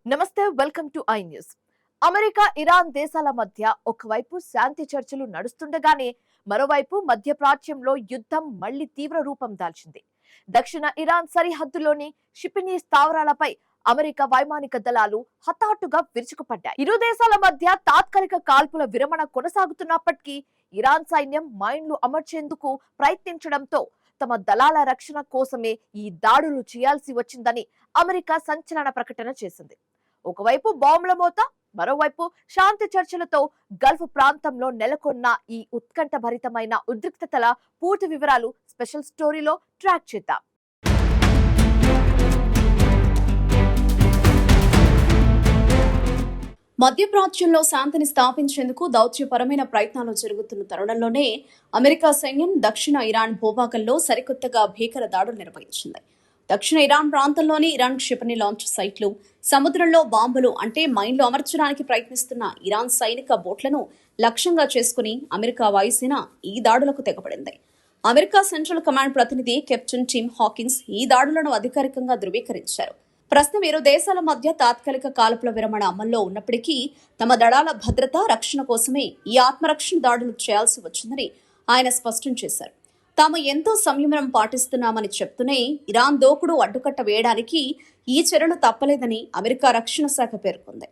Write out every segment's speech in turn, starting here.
నమస్తే, welcome to I news. America Iran దేశాల మధ్య ఒకవైపు శాంతి చర్చలు నడుస్తుండగానే మరోవైపు మధ్యప్రాచ్యంలో యుద్ధం మళ్లీ తీవ్ర రూపం దాల్చింది. దక్షిణ ఇరాన్ సరిహద్దులోని షిపినీ స్థావరాలపై అమెరికా వైమానిక దళాలు హఠాత్తుగా విరుచుకుపడ్డాయి. ఇరు దేశాల మధ్య తాత్కాలిక కాల్పుల విరమణ కొనసాగుతున్నప్పటికీ ఇరాన్ సైన్యం మైన్లు అమర్చేందుకు ప్రయత్నించడంతో తమ దళాల రక్షణ కోసమే ఈ దాడులు చేయాల్సి వచ్చిందని అమెరికా సంచలన ప్రకటన చేసింది. ఒకవైపు బాంబుల మోత, మరోవైపు శాంతి చర్చలతో గల్ఫ్ ప్రాంతంలో నెలకొన్న ఈ ఉత్కంఠభరితమైన ఉద్రిక్తతల పూర్తి వివరాలు స్పెషల్ స్టోరీలో ట్రాక్ చేద్దాం. మధ్యప్రాచ్యంలో శాంతిని స్థాపించేందుకు దౌత్యపరమైన ప్రయత్నాలు జరుగుతున్న తరుణంలోనే అమెరికా సైన్యం దక్షిణ ఇరాన్ భూభాగంలో సరికొత్తగా భీకర దాడులు నిర్వహించింది. దక్షిణ ఇరాన్ ప్రాంతంలోని ఇరాన్ క్షిపణి లాంచ్ సైట్లు, సముద్రంలో బాంబులు అంటే మైన్లు అమర్చడానికి ప్రయత్నిస్తున్న ఇరాన్ సైనిక బోట్లను లక్ష్యంగా చేసుకుని అమెరికా వాయుసేన ఈ దాడులకు తెగబడింది. అమెరికా సెంట్రల్ కమాండ్ ప్రతినిధి కెప్టెన్ టిమ్ హాకిన్స్ ఈ దాడులను అధికారికంగా ధృవీకరించారు. ప్రస్తుతం ఇరు దేశాల మధ్య తాత్కాలిక కాల్పుల విరమణ అమల్లో ఉన్నప్పటికీ తమ దళాల భద్రత, రక్షణ కోసమే ఈ ఆత్మరక్షణ దాడులు చేయాల్సి వచ్చిందని ఆయన స్పష్టం చేశారు. తాము ఎంతో సంయమనం పాటిస్తున్నామని చెప్తూనే ఇరాన్ దూకుడు అడ్డుకట్ట వేయడానికి ఈ చర్యలు తప్పలేదని అమెరికా రక్షణ శాఖ పేర్కొంది.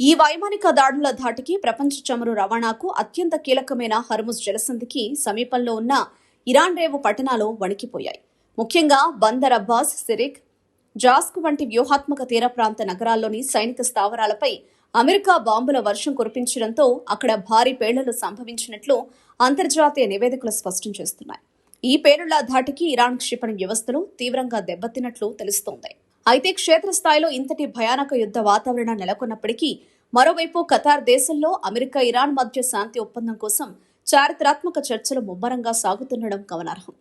ఈ వైమానిక దాడుల ధాటికి ప్రపంచ చమురు రవాణాకు అత్యంత కీలకమైన హర్ముజ్ జలసంధికి సమీపంలో ఉన్న ఇరాన్ రేవు పట్టణాలు వణికిపోయాయి. ముఖ్యంగా బందర్ అబ్బాస్, సిరిక్, జాస్క్ వంటి వ్యూహాత్మక తీర ప్రాంత నగరాల్లోని సైనిక స్థావరాలపై అమెరికా బాంబుల వర్షం కురిపించడంతో అక్కడ భారీ పేలుళ్లు సంభవించినట్లు అంతర్జాతీయ నివేదికలు స్పష్టం చేస్తున్నాయి. ఈ పేలుళ్ల ధాటికి ఇరాన్ క్షిపణి వ్యవస్థలు తీవ్రంగా దెబ్బతిన్నట్లు తెలుస్తోంది. అయితే క్షేత్రస్థాయిలో ఇంతటి భయానక యుద్ధ వాతావరణం నెలకొన్నప్పటికీ మరోవైపు ఖతార్ దేశంలో అమెరికా ఇరాన్ మధ్య శాంతి ఒప్పందం కోసం చారిత్రాత్మక చర్చలు ముమ్మరంగా సాగుతుండడం గమనార్హం.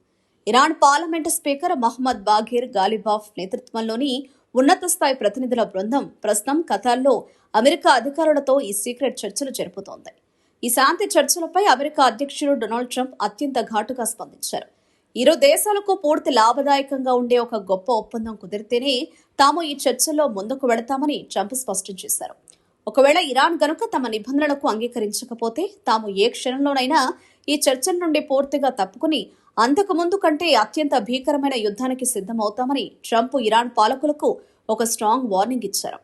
Iran parliament speaker Mohammad Bagher Ghalibaf నేతృత్వంలోని ఉన్నత స్థాయి ప్రతినిధుల బృందం ప్రస్తుతం ఖతార్లో అమెరికా అధికారులతో ఈ సీక్రెట్ చర్చలు జరుపుతోంది. ఈ శాంతి చర్చలపై అమెరికా అధ్యక్షుడు డొనాల్డ్ ట్రంప్ అత్యంత ఘాటుగా స్పందించారు. ఇరు దేశాలకు పూర్తి లాభదాయకంగా ఉండే ఒక గొప్ప ఒప్పందం కుదిరితేనే తాము ఈ చర్చల్లో ముందుకు వెళతామని ట్రంప్ స్పష్టం చేశారు. ఒకవేళ ఇరాన్ గనుక తమ నిబంధనలకు అంగీకరించకపోతే తాము ఏ క్షణంలోనైనా ఈ చర్చల నుండి పూర్తిగా తప్పుకుని అంతకు ముందు కంటే అత్యంత భీకరమైన యుద్ధానికి సిద్ధమవుతామని ట్రంప్ ఇరాన్ పాలకులకు ఒక స్ట్రాంగ్ వార్నింగ్ ఇచ్చారు.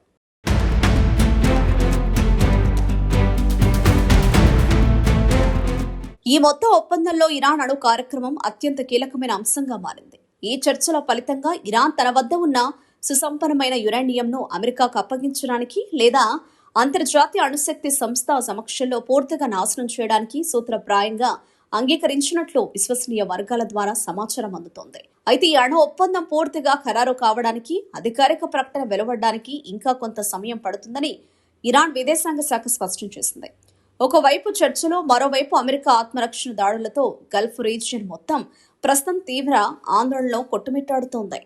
ఈ మొత్తం ఒప్పందంలో ఇరాన్ అణు కార్యక్రమం అత్యంత కీలకమైన అంశంగా మారింది. ఈ చర్చల ఫలితంగా ఇరాన్ తన వద్ద ఉన్న సుసంపన్నమైన యురేనియంను అమెరికాకు అప్పగించడానికి లేదా అంతర్జాతీయ అణుశక్తి సంస్థ సమక్షంలో పూర్తిగా నాశనం చేయడానికి సూత్రప్రాయంగా అంగీకరించినట్లు విశ్వసనీయ వర్గాల ద్వారా సమాచారం అందుతోంది. అయితే ఈ అణు ఒప్పందం పూర్తిగా ఖరారు కావడానికి, అధికారిక ప్రకటన వెలువడడానికి ఇంకా కొంత సమయం పడుతుందని ఇరాన్ విదేశాంగ శాఖ స్పష్టం చేసింది. ఒకవైపు చర్చలు, మరోవైపు అమెరికా ఆత్మరక్షణ దాడులతో గల్ఫ్ రీజియన్ మొత్తం ప్రస్తుతం తీవ్ర ఆందోళనలో కొట్టుమిట్టాడుతోంది.